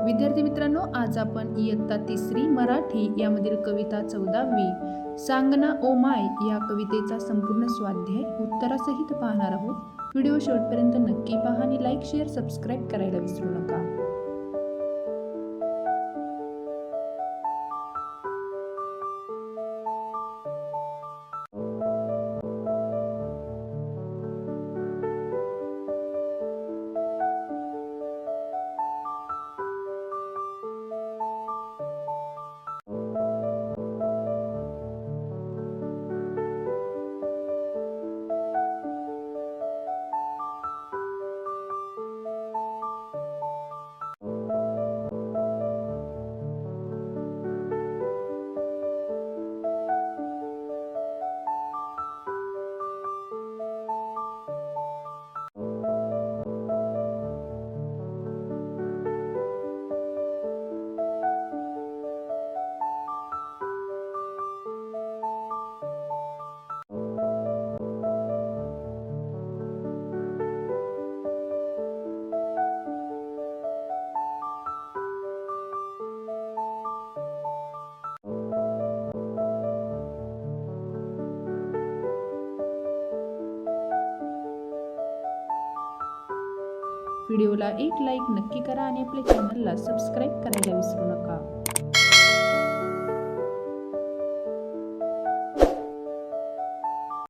विद्यार्थी मित्रांनो, आज आपण इयत्ता तिसरी मराठी यामधील कविता 14वी सांगना ओ माय या कवितेचा संपूर्ण स्वाध्याय उत्तरासहित पाहणार आहोत। व्हिडिओ शेवटपर्यंत नक्की पहा आणि लाईक, शेअर, सबस्क्राईब करायला विसरू नका। व्हिडिओला एक लाईक नक्की करा आणि आपल्या चॅनलला सबस्क्राईब करायला विसरू नका।